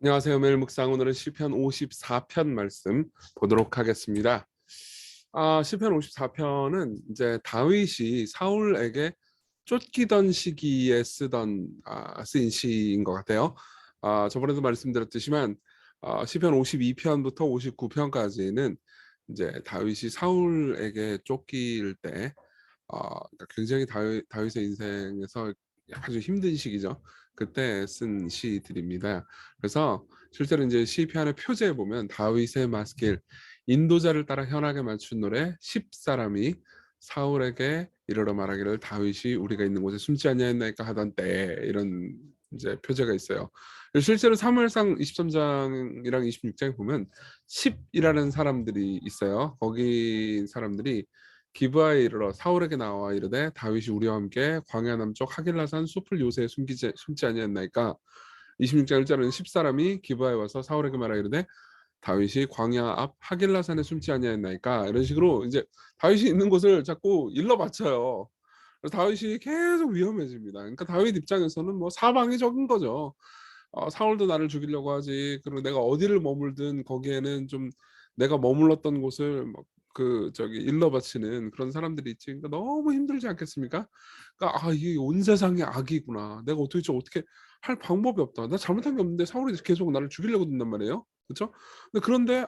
안녕하세요. 매일 묵상 오늘은 시편 54편 말씀 보도록 하겠습니다. 시편 54편은 이제 다윗이 사울에게 쫓기던 시기에 쓰인 시인 것 같아요. 저번에도 말씀드렸듯이만 시편 52편부터 59편까지는 이제 다윗이 사울에게 쫓길 때 그러니까 굉장히 다윗의 인생에서 아주 힘든 시기죠. 그때 쓴 시들입니다. 그래서 실제로 이제 시편의 표제에 보면 다윗의 마스길 인도자를 따라 현악에 맞춘 노래 10사람이 사울에게 이르러 말하기를 다윗이 우리가 있는 곳에 숨지 아니하였나이까 하던 때 이런 이제 표제가 있어요. 실제로 사무엘상 23장이랑 26장에 보면 10이라는 사람들이 있어요. 거기 사람들이 기브아에 이르러 사울에게 나와 이르되 다윗이 우리와 함께 광야 남쪽 하길라산 숲을 요새에 숨지 아니했나이까. 26장 1절은 10사람이 기브아에 와서 사울에게 말하 이르되 다윗이 광야 앞 하길라산에 숨지 아니했나이까. 이런 식으로 이제 다윗이 있는 곳을 자꾸 일러 바쳐요. 그래서 다윗이 계속 위험해집니다. 그러니까 다윗 입장에서는 뭐 사방이 적은 거죠. 사울도 나를 죽이려고 하지. 그리고 내가 어디를 머물든 거기에는 좀 내가 머물렀던 곳을 막 그 저기 일러 바치는 그런 사람들이 있지. 그러니까 너무 힘들지 않겠습니까? 그러니까 이게 온 세상이 악이구나. 내가 어떻게 할 방법이 없다. 나 잘못한 게 없는데 사울이 계속 나를 죽이려고 든단 말이에요. 그렇죠? 근데 그런데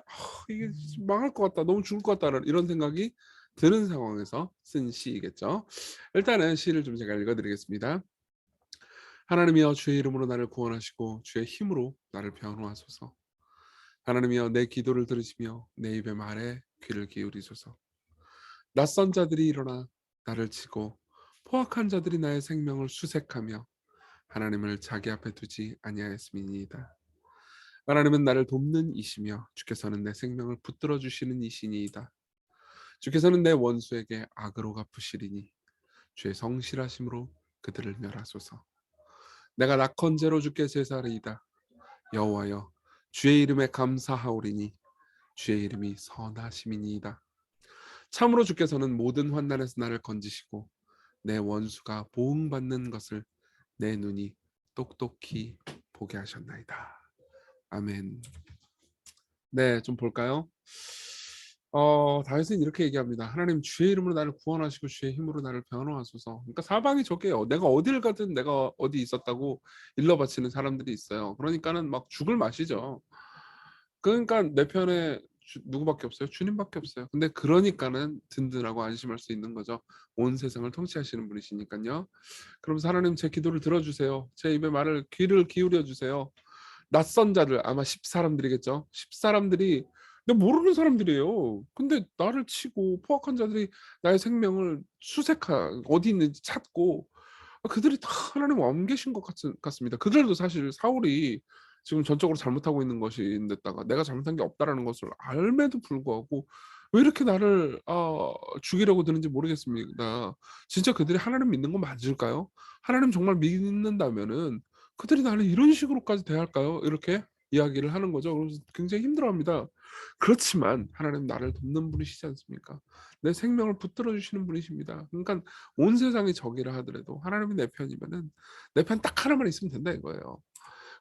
이게 망할 것 같다. 너무 죽을 것 같다. 이런 생각이 드는 상황에서 쓴 시이겠죠. 일단은 시를 좀 제가 읽어드리겠습니다. 하나님이여 주의 이름으로 나를 구원하시고 주의 힘으로 나를 변호하소서. 하나님이여 내 기도를 들으시며 내 입의 말에 귀를 기울이소서. 낯선 자들이 일어나 나를 치고 포악한 자들이 나의 생명을 수색하며 하나님을 자기 앞에 두지 아니하였음이니이다. 하나님은 나를 돕는 이시며 주께서는 내 생명을 붙들어 주시는 이시니이다. 주께서는 내 원수에게 악으로 갚으시리니 주의 성실하심으로 그들을 멸하소서. 내가 낙헌제로 주께 제사리이다. 여호와여 주의 이름에 감사하오리니 주의 이름이 선하심이니이다. 참으로 주께서는 모든 환난에서 나를 건지시고 내 원수가 보응받는 것을 내 눈이 똑똑히 보게 하셨나이다. 아멘. 네, 좀 볼까요? 다윗은 이렇게 얘기합니다. 하나님 주의 이름으로 나를 구원하시고 주의 힘으로 나를 변호하소서. 그러니까 사방이 적게요. 내가 어딜 가든 내가 어디 있었다고 일러 바치는 사람들이 있어요. 그러니까는 막 죽을 맛이죠. 그러니까 내 편에 누구밖에 없어요? 주님밖에 없어요. 근데 그러니까는 든든하고 안심할 수 있는 거죠. 온 세상을 통치하시는 분이시니까요. 그러면서 하나님 제 기도를 들어주세요. 제 입의 말을 귀를 기울여 주세요. 낯선 자들 아마 10사람들이겠죠. 10사람들이 근데 모르는 사람들이에요. 근데 나를 치고 포악한 자들이 나의 생명을 어디 있는지 찾고 그들이 다 하나님 왕 계신 것 같습니다. 그들도 사실 사울이 지금 전적으로 잘못하고 있는 것인데다가 내가 잘못한 게 없다라는 것을 알매도 불구하고 왜 이렇게 나를 죽이려고 드는지 모르겠습니다. 진짜 그들이 하나님 믿는 거 맞을까요? 하나님 정말 믿는다면은 그들이 나를 이런 식으로까지 대할까요? 이렇게 이야기를 하는 거죠. 그래서 굉장히 힘들어합니다. 그렇지만 하나님 나를 돕는 분이시지 않습니까? 내 생명을 붙들어 주시는 분이십니다. 그러니까 온 세상이 적이라 하더라도 하나님이 내 편이면은 내 편 딱 하나만 있으면 된다 이거예요.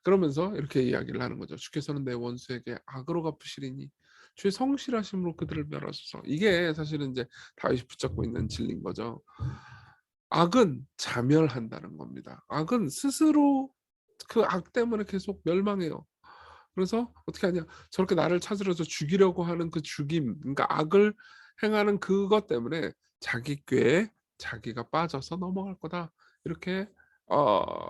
그러면서 이렇게 이야기를 하는 거죠. 주께서는 내 원수에게 악으로 갚으시리니 주의 성실하심으로 그들을 멸하소서. 이게 사실은 이제 다윗이 붙잡고 있는 진리인 거죠. 악은 자멸한다는 겁니다. 악은 스스로 그 악 때문에 계속 멸망해요. 그래서 어떻게 하냐? 저렇게 나를 찾으러서 죽이려고 하는 그 죽임, 그러니까 악을 행하는 그것 때문에 자기 꾀에 자기가 빠져서 넘어갈 거다. 이렇게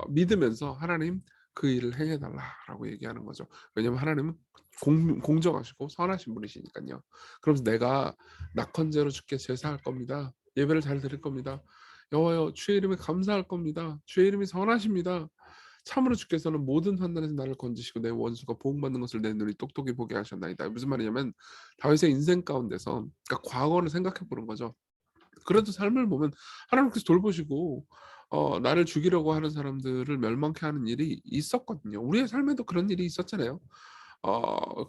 믿으면서 하나님 그 일을 행해 달라라고 얘기하는 거죠. 왜냐하면 하나님은 공정하시고 선하신 분이시니까요. 그러면서 내가 낙헌제로 주께 제사할 겁니다. 예배를 잘 드릴 겁니다. 여호와여 주의 이름에 감사할 겁니다. 주의 이름이 선하십니다. 참으로 주께서는 모든 환난에서 나를 건지시고 내 원수가 보응받는 것을 내 눈이 똑똑히 보게 하셨나이다. 무슨 말이냐면 다윗의 인생 가운데서 그러니까 과거를 생각해 보는 거죠. 그래도 삶을 보면 하나님께서 돌보시고 나를 죽이려고 하는 사람들을 멸망케 하는 일이 있었거든요. 우리의 삶에도 그런 일이 있었잖아요.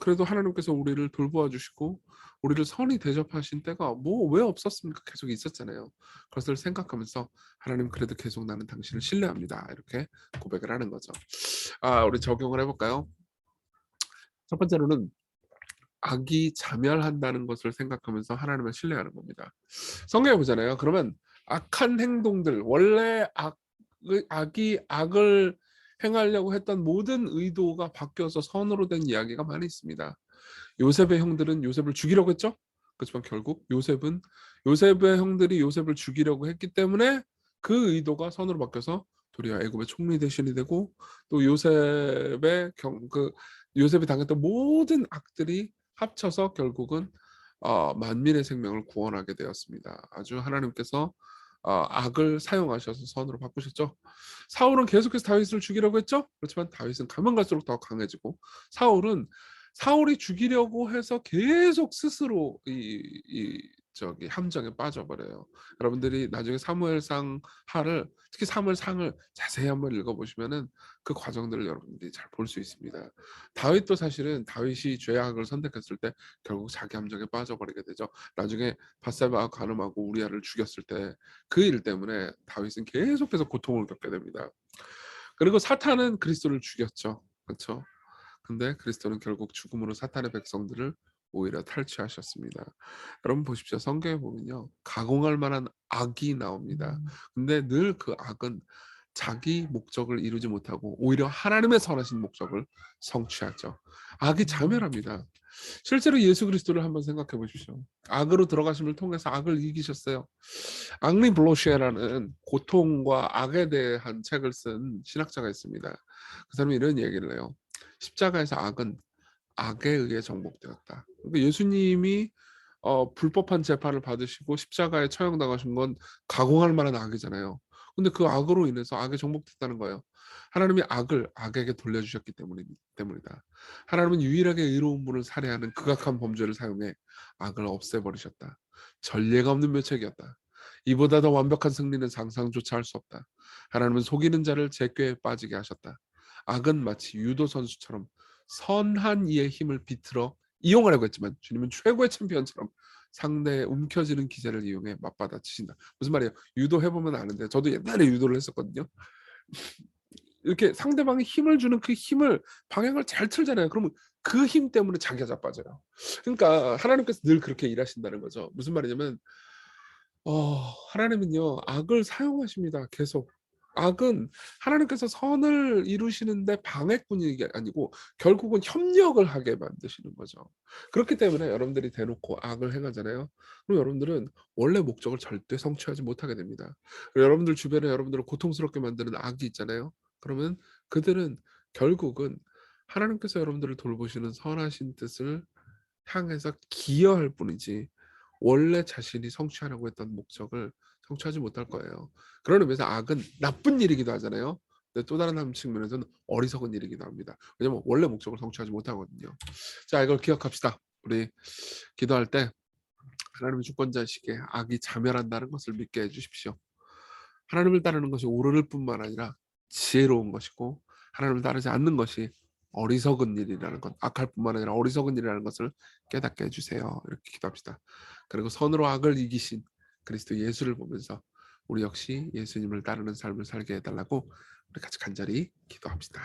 그래도 하나님께서 우리를 돌보아 주시고 우리를 선히 대접하신 때가 뭐 왜 없었습니까? 계속 있었잖아요. 그것을 생각하면서 하나님 그래도 계속 나는 당신을 신뢰합니다. 이렇게 고백을 하는 거죠. 우리 적용을 해볼까요? 첫 번째로는 악이 자멸한다는 것을 생각하면서 하나님을 신뢰하는 겁니다. 성경에 보잖아요. 그러면 악한 행동들, 원래 악이 악을 행하려고 했던 모든 의도가 바뀌어서 선으로 된 이야기가 많이 있습니다. 요셉의 형들은 요셉을 죽이려고 했죠. 그렇지만 결국 요셉의 형들이 요셉을 죽이려고 했기 때문에 그 의도가 선으로 바뀌어서 도리어 애굽의 총리 대신이 되고, 또 요셉이 당했던 모든 악들이 합쳐서 결국은 만민의 생명을 구원하게 되었습니다. 아주 하나님께서 악을 사용하셔서 선으로 바꾸셨죠. 사울은 계속해서 다윗을 죽이려고 했죠. 그렇지만 다윗은 가면 갈수록 더 강해지고, 사울이 죽이려고 해서 계속 스스로 저기 함정에 빠져버려요. 여러분들이 나중에 사무엘상 하를, 특히 사무엘상을 자세히 한번 읽어보시면은 그 과정들을 여러분들이 잘 볼 수 있습니다. 다윗도 사실은 다윗이 죄악을 선택했을 때 결국 자기 함정에 빠져버리게 되죠. 나중에 밧세바가 간음하고 우리아를 죽였을 때 그 일 때문에 다윗은 계속해서 고통을 겪게 됩니다. 그리고 사탄은 그리스도를 죽였죠. 그렇죠? 근데 그리스도는 결국 죽음으로 사탄의 백성들을 오히려 탈취하셨습니다. 여러분 보십시오. 성경에 보면요, 가공할 만한 악이 나옵니다. 근데 늘 그 악은 자기 목적을 이루지 못하고 오히려 하나님의 선하신 목적을 성취하죠. 악이 자멸합니다. 실제로 예수 그리스도를 한번 생각해 보십시오. 악으로 들어가심을 통해서 악을 이기셨어요. 앙리 블로시에라는 고통과 악에 대한 책을 쓴 신학자가 있습니다. 그 사람이 이런 얘기를 해요. 십자가에서 악은 악에 의해 정복되었다. 그러니까 예수님이 불법한 재판을 받으시고 십자가에 처형당하신 건 가공할 만한 악이잖아요. 근데 그 악으로 인해서 악에 정복됐다는 거예요. 하나님이 악을 악에게 돌려주셨기 때문이다. 하나님은 유일하게 의로운 분을 살해하는 극악한 범죄를 사용해 악을 없애버리셨다. 전례가 없는 묘책이었다. 이보다 더 완벽한 승리는 상상조차 할 수 없다. 하나님은 속이는 자를 제 꾀에 빠지게 하셨다. 악은 마치 유도 선수처럼 선한 이의 힘을 비틀어 이용하려고 했지만 주님은 최고의 챔피언처럼 상대의 움켜쥐는 기세를 이용해 맞받아치신다. 무슨 말이에요? 유도 해보면 아는데 저도 옛날에 유도를 했었거든요. 이렇게 상대방이 힘을 주는 그 힘을 방향을 잘 틀잖아요. 그러면 그 힘 때문에 자기가 자빠져요. 그러니까 하나님께서 늘 그렇게 일하신다는 거죠. 무슨 말이냐면 하나님은요, 악을 사용하십니다. 계속. 악은 하나님께서 선을 이루시는데 방해꾼이 아니고 결국은 협력을 하게 만드시는 거죠. 그렇기 때문에 여러분들이 대놓고 악을 행하잖아요. 그럼 여러분들은 원래 목적을 절대 성취하지 못하게 됩니다. 그리고 여러분들 주변에 여러분들을 고통스럽게 만드는 악이 있잖아요. 그러면 그들은 결국은 하나님께서 여러분들을 돌보시는 선하신 뜻을 향해서 기여할 뿐이지 원래 자신이 성취하려고 했던 목적을 성취하지 못할 거예요. 그런 의미에서 악은 나쁜 일이기도 하잖아요. 근데 또 다른 한 측면에서는 어리석은 일이기도 합니다. 왜냐면 원래 목적을 성취하지 못하거든요. 자, 이걸 기억합시다. 우리 기도할 때 하나님의 주권자시기에 악이 자멸한다는 것을 믿게 해주십시오. 하나님을 따르는 것이 옳을 뿐만 아니라 지혜로운 것이고, 하나님을 따르지 않는 것이 어리석은 일이라는 것, 악할 뿐만 아니라 어리석은 일이라는 것을 깨닫게 해주세요. 이렇게 기도합시다. 그리고 선으로 악을 이기신 그리스도 예수를 보면서 우리 역시 예수님을 따르는 삶을 살게 해달라고 우리 같이 간절히 기도합시다.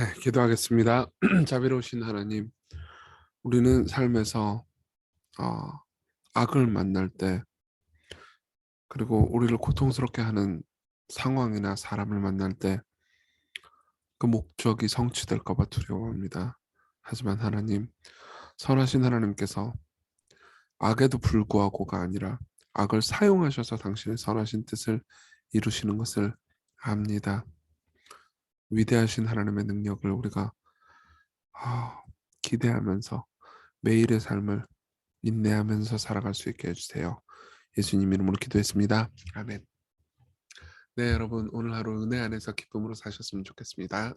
네, 기도하겠습니다. 자비로우신 하나님, 우리는 삶에서 어, 악을 만날 때, 그리고 우리를 고통스럽게 하는 상황이나 사람을 만날 때 그 목적이 성취될까 봐 두려워합니다. 하지만 하나님, 선하신 하나님께서 악에도 불구하고가 아니라 악을 사용하셔서 당신의 선하신 뜻을 이루시는 것을 압니다. 위대하신 하나님의 능력을 우리가 아, 기대하면서 매일의 삶을 인내하면서 살아갈 수 있게 해주세요. 예수님 이름으로 기도했습니다. 아멘. 네, 여러분 오늘 하루 은혜 안에서 기쁨으로 사셨으면 좋겠습니다.